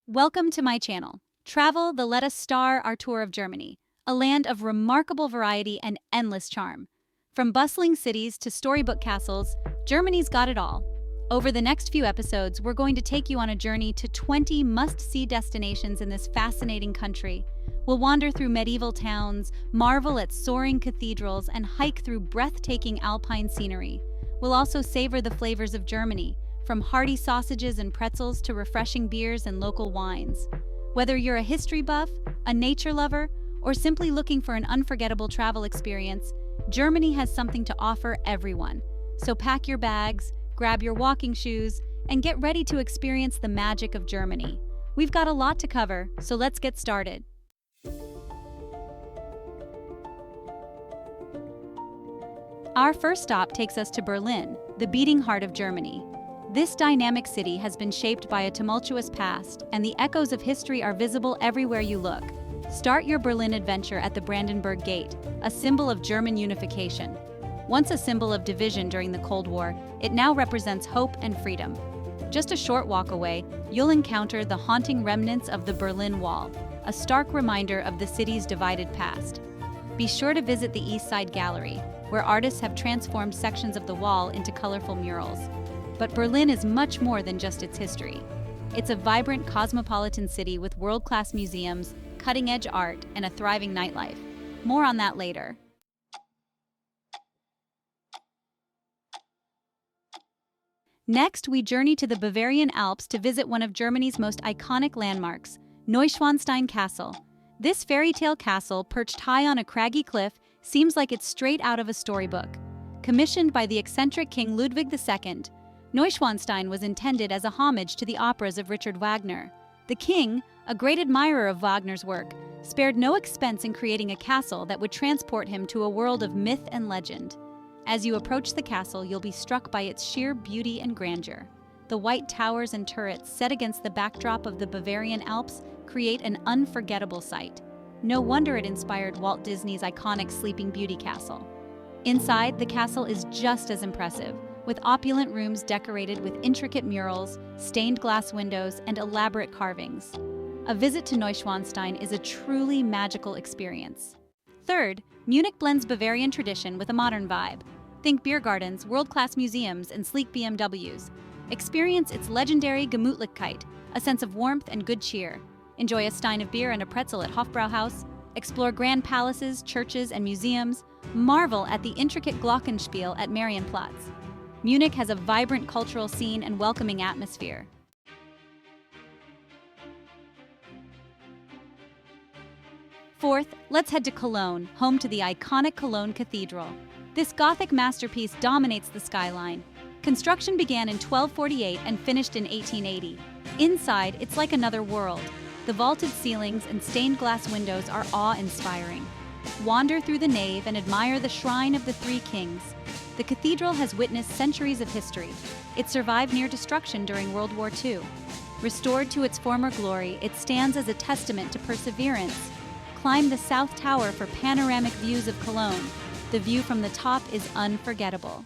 Welcome to my channel. Travel the Let Us Star our tour of Germany, a land of remarkable variety and endless charm. From bustling cities to storybook castles, Germany's got it all. Over the next few episodes, we're going to take you on a journey to 20 must-see destinations in this fascinating country. We'll wander through medieval towns, marvel at soaring cathedrals, and hike through breathtaking alpine scenery. We'll also savor the flavors of Germany, from hearty sausages and pretzels to refreshing beers and local wines. Whether you're a history buff, a nature lover, or simply looking for an unforgettable travel experience, Germany has something to offer everyone. So pack your bags, grab your walking shoes, and get ready to experience the magic of Germany. We've got a lot to cover, so let's get started. Our first stop takes us to Berlin, the beating heart of Germany. This dynamic city has been shaped by a tumultuous past, and the echoes of history are visible everywhere you look. Start your Berlin adventure at the Brandenburg Gate, a symbol of German unification. Once a symbol of division during the Cold War, it now represents hope and freedom. Just a short walk away, you'll encounter the haunting remnants of the Berlin Wall, a stark reminder of the city's divided past. Be sure to visit the East Side Gallery, where artists have transformed sections of the wall into colorful murals. But Berlin is much more than just its history. It's a vibrant cosmopolitan city with world-class museums, cutting-edge art, and a thriving nightlife. More on that later. Next, we journey to the Bavarian Alps to visit one of Germany's most iconic landmarks, Neuschwanstein Castle. This fairy tale castle, perched high on a craggy cliff, seems like it's straight out of a storybook. Commissioned by the eccentric King Ludwig II, Neuschwanstein was intended as a homage to the operas of Richard Wagner. The king, a great admirer of Wagner's work, spared no expense in creating a castle that would transport him to a world of myth and legend. As you approach the castle, you'll be struck by its sheer beauty and grandeur. The white towers and turrets set against the backdrop of the Bavarian Alps create an unforgettable sight. No wonder it inspired Walt Disney's iconic Sleeping Beauty castle. Inside, the castle is just as impressive, with opulent rooms decorated with intricate murals, stained glass windows, and elaborate carvings. A visit to Neuschwanstein is a truly magical experience. Third, Munich blends Bavarian tradition with a modern vibe. Think beer gardens, world-class museums, and sleek BMWs. Experience its legendary Gemütlichkeit, a sense of warmth and good cheer. Enjoy a stein of beer and a pretzel at Hofbrauhaus. Explore grand palaces, churches, and museums. Marvel at the intricate Glockenspiel at Marienplatz. Munich has a vibrant cultural scene and welcoming atmosphere. Fourth, let's head to Cologne, home to the iconic Cologne Cathedral. This Gothic masterpiece dominates the skyline. Construction began in 1248 and finished in 1880. Inside, it's like another world. The vaulted ceilings and stained glass windows are awe-inspiring. Wander through the nave and admire the Shrine of the Three Kings. The cathedral has witnessed centuries of history. It survived near destruction during World War II. Restored to its former glory, it stands as a testament to perseverance. Climb the South Tower for panoramic views of Cologne. The view from the top is unforgettable.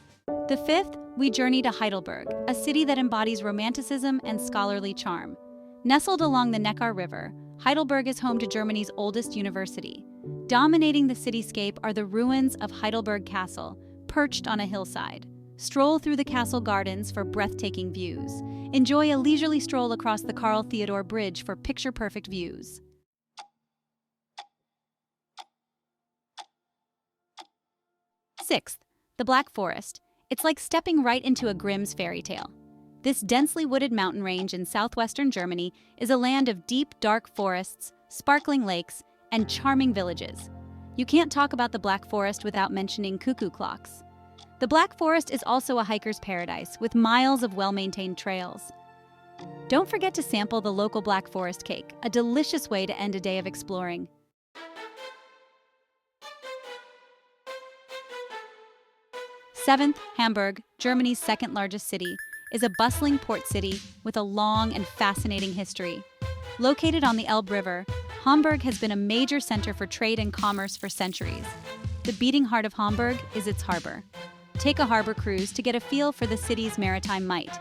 The fifth, we journey to Heidelberg, a city that embodies romanticism and scholarly charm. Nestled along the Neckar River, Heidelberg is home to Germany's oldest university. Dominating the cityscape are the ruins of Heidelberg Castle, perched on a hillside. Stroll through the castle gardens for breathtaking views. Enjoy a leisurely stroll across the Karl Theodor Bridge for picture-perfect views. Sixth, the Black Forest. It's like stepping right into a Grimm's fairy tale. This densely wooded mountain range in southwestern Germany is a land of deep, dark forests, sparkling lakes, and charming villages. You can't talk about the Black Forest without mentioning cuckoo clocks. The Black Forest is also a hiker's paradise, with miles of well-maintained trails. Don't forget to sample the local Black Forest cake, a delicious way to end a day of exploring. Seventh, Hamburg, Germany's second-largest city, is a bustling port city with a long and fascinating history. Located on the Elbe River, Hamburg has been a major center for trade and commerce for centuries. The beating heart of Hamburg is its harbor. Take a harbor cruise to get a feel for the city's maritime might.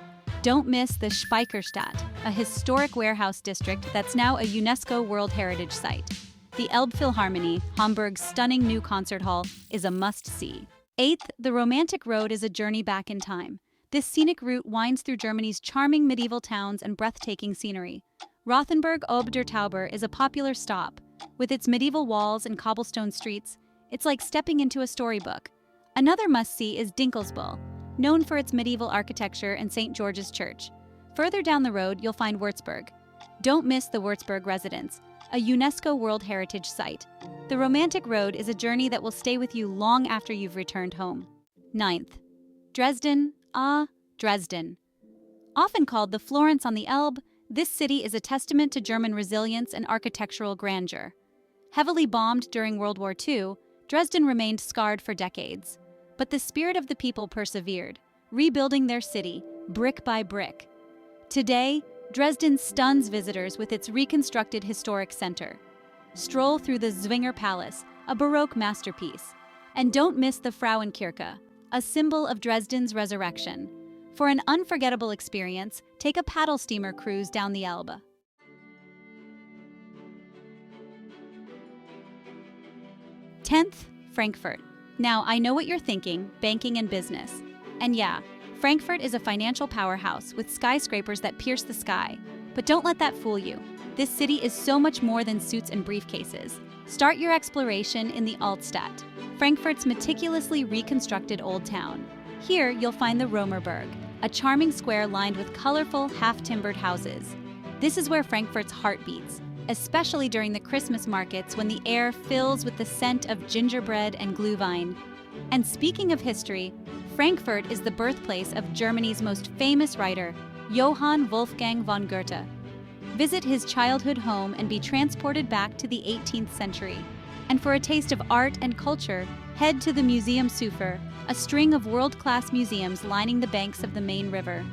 Don't miss the Speicherstadt, a historic warehouse district that's now a UNESCO World Heritage Site. The Elbphilharmonie, Hamburg's stunning new concert hall, is a must-see. Eighth, the Romantic Road is a journey back in time. This scenic route winds through Germany's charming medieval towns and breathtaking scenery. Rothenburg ob der Tauber is a popular stop. With its medieval walls and cobblestone streets, it's like stepping into a storybook. Another must-see is Dinkelsbühl, known for its medieval architecture and St. George's Church. Further down the road, you'll find Würzburg. Don't miss the Würzburg Residence, a UNESCO World Heritage Site. The Romantic Road is a journey that will stay with you long after you've returned home. Ninth, Dresden. Dresden. Often called the Florence on the Elbe, this city is a testament to German resilience and architectural grandeur. Heavily bombed during World War II, Dresden remained scarred for decades. But the spirit of the people persevered, rebuilding their city, brick by brick. Today, Dresden stuns visitors with its reconstructed historic center. Stroll through the Zwinger Palace, a Baroque masterpiece. And don't miss the Frauenkirche, a symbol of Dresden's resurrection. For an unforgettable experience, take a paddle steamer cruise down the Elbe. 10th, Frankfurt. Now, I know what you're thinking, banking and business. And yeah, Frankfurt is a financial powerhouse with skyscrapers that pierce the sky. But don't let that fool you. This city is so much more than suits and briefcases. Start your exploration in the Altstadt, Frankfurt's meticulously reconstructed old town. Here, you'll find the Römerberg, a charming square lined with colorful, half-timbered houses. This is where Frankfurt's heart beats, especially during the Christmas markets when the air fills with the scent of gingerbread and Glühwein. And speaking of history, Frankfurt is the birthplace of Germany's most famous writer, Johann Wolfgang von Goethe. Visit his childhood home and be transported back to the 18th century. And for a taste of art and culture, head to the Museum Sufer, a string of world-class museums lining the banks of the Main River.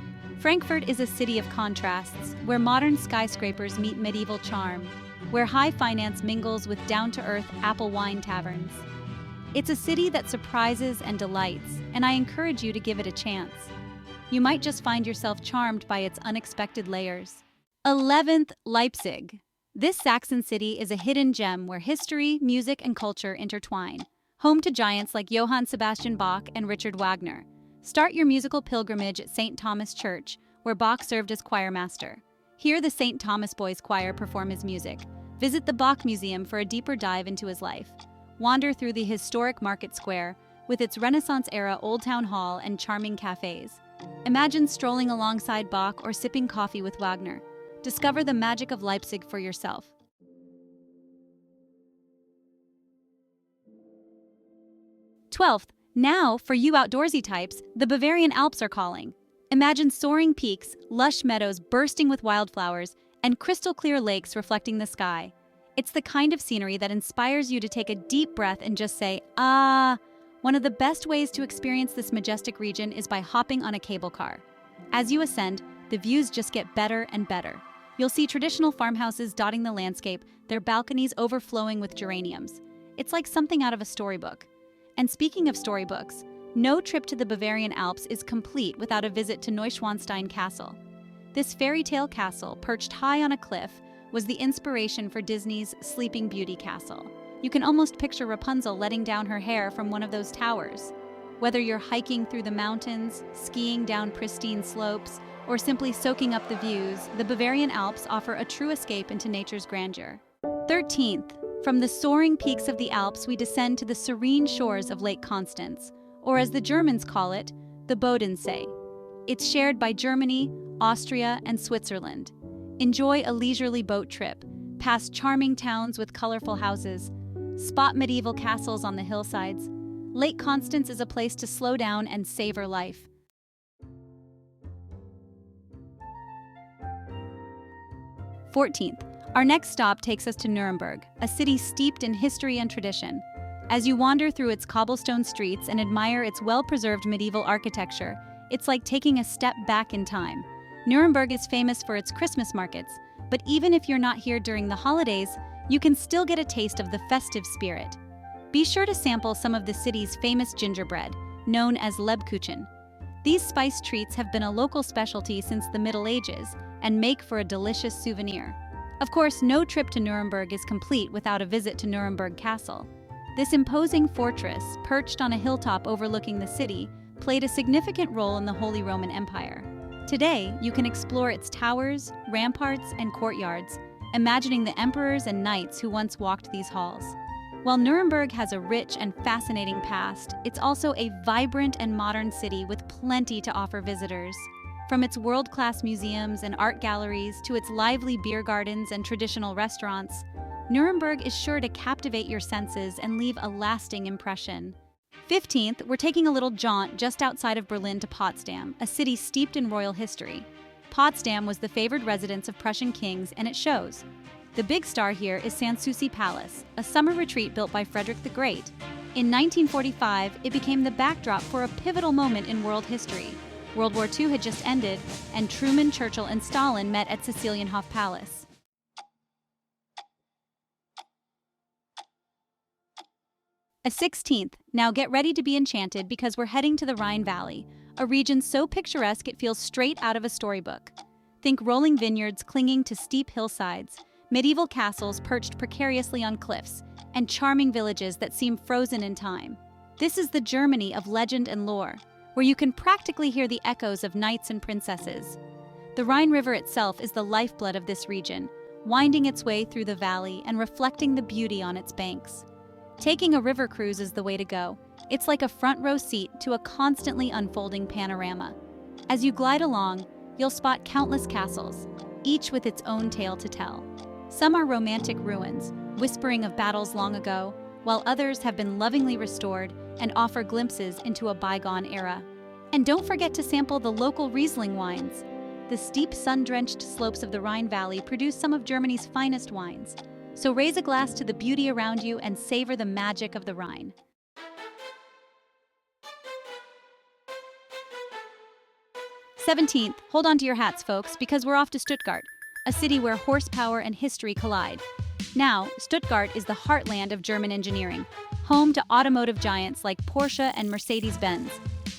Frankfurt is a city of contrasts, where modern skyscrapers meet medieval charm, where high finance mingles with down-to-earth apple wine taverns. It's a city that surprises and delights, and I encourage you to give it a chance. You might just find yourself charmed by its unexpected layers. 11th, Leipzig. This Saxon city is a hidden gem where history, music, and culture intertwine. Home to giants like Johann Sebastian Bach and Richard Wagner. Start your musical pilgrimage at St. Thomas Church, where Bach served as choirmaster. Hear the St. Thomas Boys Choir perform his music. Visit the Bach Museum for a deeper dive into his life. Wander through the historic market square, with its Renaissance-era Old Town Hall and charming cafes. Imagine strolling alongside Bach or sipping coffee with Wagner. Discover the magic of Leipzig for yourself. 12th, now, for you outdoorsy types, the Bavarian Alps are calling. Imagine soaring peaks, lush meadows bursting with wildflowers, and crystal-clear lakes reflecting the sky. It's the kind of scenery that inspires you to take a deep breath and just say, ah. One of the best ways to experience this majestic region is by hopping on a cable car. As you ascend, the views just get better and better. You'll see traditional farmhouses dotting the landscape, their balconies overflowing with geraniums. It's like something out of a storybook. And speaking of storybooks, no trip to the Bavarian Alps is complete without a visit to Neuschwanstein Castle. This fairy tale castle, perched high on a cliff, was the inspiration for Disney's Sleeping Beauty castle. You can almost picture Rapunzel letting down her hair from one of those towers. Whether you're hiking through the mountains, skiing down pristine slopes, or simply soaking up the views, the Bavarian Alps offer a true escape into nature's grandeur. 13th, from the soaring peaks of the Alps, we descend to the serene shores of Lake Constance, or as the Germans call it, the Bodensee. It's shared by Germany, Austria, and Switzerland. Enjoy a leisurely boat trip, past charming towns with colorful houses, spot medieval castles on the hillsides. Lake Constance is a place to slow down and savor life. 14th, our next stop takes us to Nuremberg, a city steeped in history and tradition. As you wander through its cobblestone streets and admire its well-preserved medieval architecture, it's like taking a step back in time. Nuremberg is famous for its Christmas markets, but even if you're not here during the holidays, you can still get a taste of the festive spirit. Be sure to sample some of the city's famous gingerbread, known as Lebkuchen. These spice treats have been a local specialty since the Middle Ages and make for a delicious souvenir. Of course, no trip to Nuremberg is complete without a visit to Nuremberg Castle. This imposing fortress, perched on a hilltop overlooking the city, played a significant role in the Holy Roman Empire. Today, you can explore its towers, ramparts, and courtyards, imagining the emperors and knights who once walked these halls. While Nuremberg has a rich and fascinating past, it's also a vibrant and modern city with plenty to offer visitors. From its world-class museums and art galleries to its lively beer gardens and traditional restaurants, Nuremberg is sure to captivate your senses and leave a lasting impression. 15th, we're taking a little jaunt just outside of Berlin to Potsdam, a city steeped in royal history. Potsdam was the favored residence of Prussian kings, and it shows. The big star here is Sanssouci Palace, a summer retreat built by Frederick the Great. In 1945, it became the backdrop for a pivotal moment in world history. World War II had just ended, and Truman, Churchill, and Stalin met at Seligenhof Palace. A 16th, now get ready to be enchanted because we're heading to the Rhine Valley, a region so picturesque it feels straight out of a storybook. Think rolling vineyards clinging to steep hillsides, medieval castles perched precariously on cliffs, and charming villages that seem frozen in time. This is the Germany of legend and lore, where you can practically hear the echoes of knights and princesses. The Rhine River itself is the lifeblood of this region, winding its way through the valley and reflecting the beauty on its banks. Taking a river cruise is the way to go. It's like a front-row seat to a constantly unfolding panorama. As you glide along, you'll spot countless castles, each with its own tale to tell. Some are romantic ruins, whispering of battles long ago, while others have been lovingly restored and offer glimpses into a bygone era. And don't forget to sample the local Riesling wines. The steep, sun-drenched slopes of the Rhine Valley produce some of Germany's finest wines. So raise a glass to the beauty around you and savor the magic of the Rhine. 17th, hold on to your hats, folks, because we're off to Stuttgart, a city where horsepower and history collide. Now, Stuttgart is the heartland of German engineering, home to automotive giants like Porsche and Mercedes-Benz.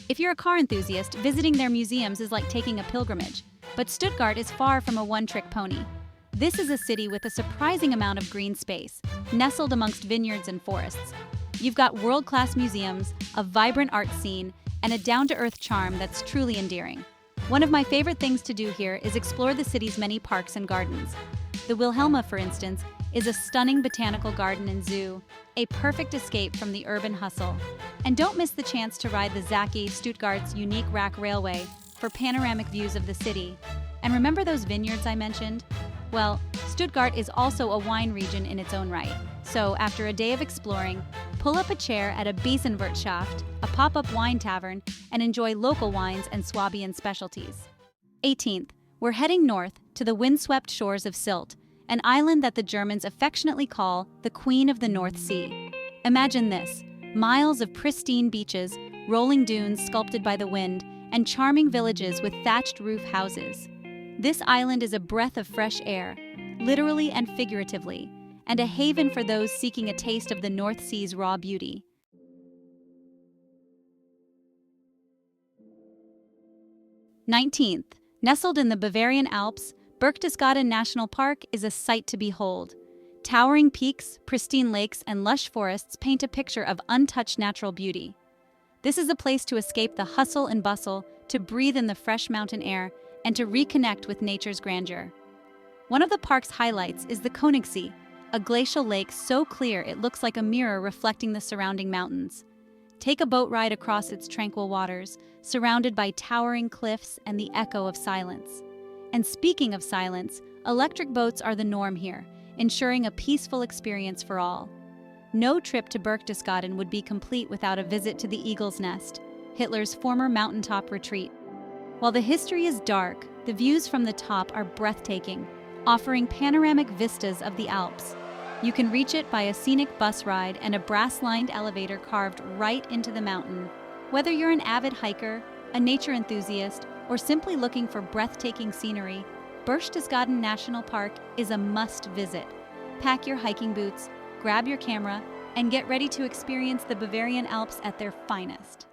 If you're a car enthusiast, visiting their museums is like taking a pilgrimage. But Stuttgart is far from a one-trick pony. This is a city with a surprising amount of green space, nestled amongst vineyards and forests. You've got world-class museums, a vibrant art scene, and a down-to-earth charm that's truly endearing. One of my favorite things to do here is explore the city's many parks and gardens. The Wilhelma, for instance, is a stunning botanical garden and zoo, a perfect escape from the urban hustle. And don't miss the chance to ride the Zacke, Stuttgart's unique rack railway, for panoramic views of the city. And remember those vineyards I mentioned? Well, Stuttgart is also a wine region in its own right. So after a day of exploring, pull up a chair at a Besenwirtschaft, a pop-up wine tavern, and enjoy local wines and Swabian specialties. 18th, we're heading north to the windswept shores of Sylt, an island that the Germans affectionately call the Queen of the North Sea. Imagine this, miles of pristine beaches, rolling dunes sculpted by the wind, and charming villages with thatched roof houses. This island is a breath of fresh air, literally and figuratively, and a haven for those seeking a taste of the North Sea's raw beauty. 19th, nestled in the Bavarian Alps, Berchtesgaden National Park is a sight to behold. Towering peaks, pristine lakes, and lush forests paint a picture of untouched natural beauty. This is a place to escape the hustle and bustle, to breathe in the fresh mountain air, and to reconnect with nature's grandeur. One of the park's highlights is the Königssee, a glacial lake so clear it looks like a mirror reflecting the surrounding mountains. Take a boat ride across its tranquil waters, surrounded by towering cliffs and the echo of silence. And speaking of silence, electric boats are the norm here, ensuring a peaceful experience for all. No trip to Berchtesgaden would be complete without a visit to the Eagle's Nest, Hitler's former mountaintop retreat. While the history is dark, the views from the top are breathtaking, offering panoramic vistas of the Alps. You can reach it by a scenic bus ride and a brass-lined elevator carved right into the mountain. Whether you're an avid hiker, a nature enthusiast, or simply looking for breathtaking scenery, Berchtesgaden National Park is a must-visit. Pack your hiking boots, grab your camera, and get ready to experience the Bavarian Alps at their finest.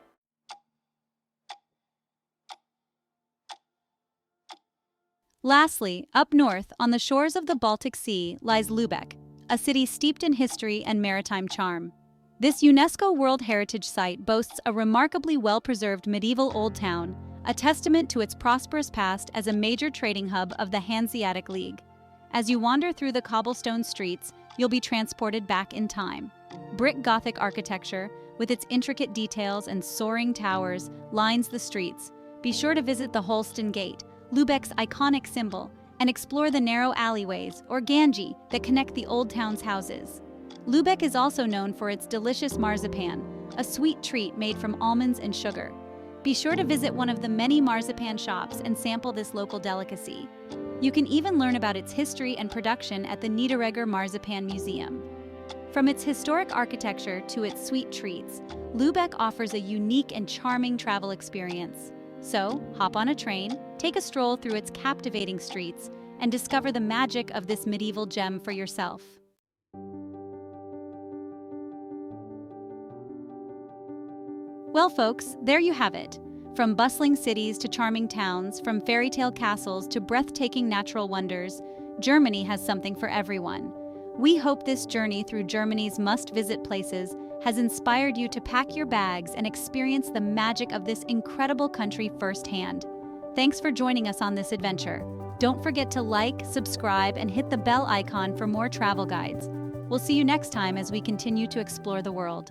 Lastly, up north, on the shores of the Baltic Sea, lies Lübeck, a city steeped in history and maritime charm. This UNESCO World Heritage Site boasts a remarkably well-preserved medieval old town, a testament to its prosperous past as a major trading hub of the Hanseatic League. As you wander through the cobblestone streets, you'll be transported back in time. Brick Gothic architecture, with its intricate details and soaring towers, lines the streets. Be sure to visit the Holsten Gate, Lübeck's iconic symbol, and explore the narrow alleyways, or Ganji, that connect the old town's houses. Lübeck is also known for its delicious marzipan, a sweet treat made from almonds and sugar. Be sure to visit one of the many marzipan shops and sample this local delicacy. You can even learn about its history and production at the Niederegger Marzipan Museum. From its historic architecture to its sweet treats, Lübeck offers a unique and charming travel experience. So, hop on a train, take a stroll through its captivating streets, and discover the magic of this medieval gem for yourself. Well, folks, there you have it. From bustling cities to charming towns, from fairy tale castles to breathtaking natural wonders, Germany has something for everyone. We hope this journey through Germany's must-visit places has inspired you to pack your bags and experience the magic of this incredible country firsthand. Thanks for joining us on this adventure. Don't forget to like, subscribe, and hit the bell icon for more travel guides. We'll see you next time as we continue to explore the world.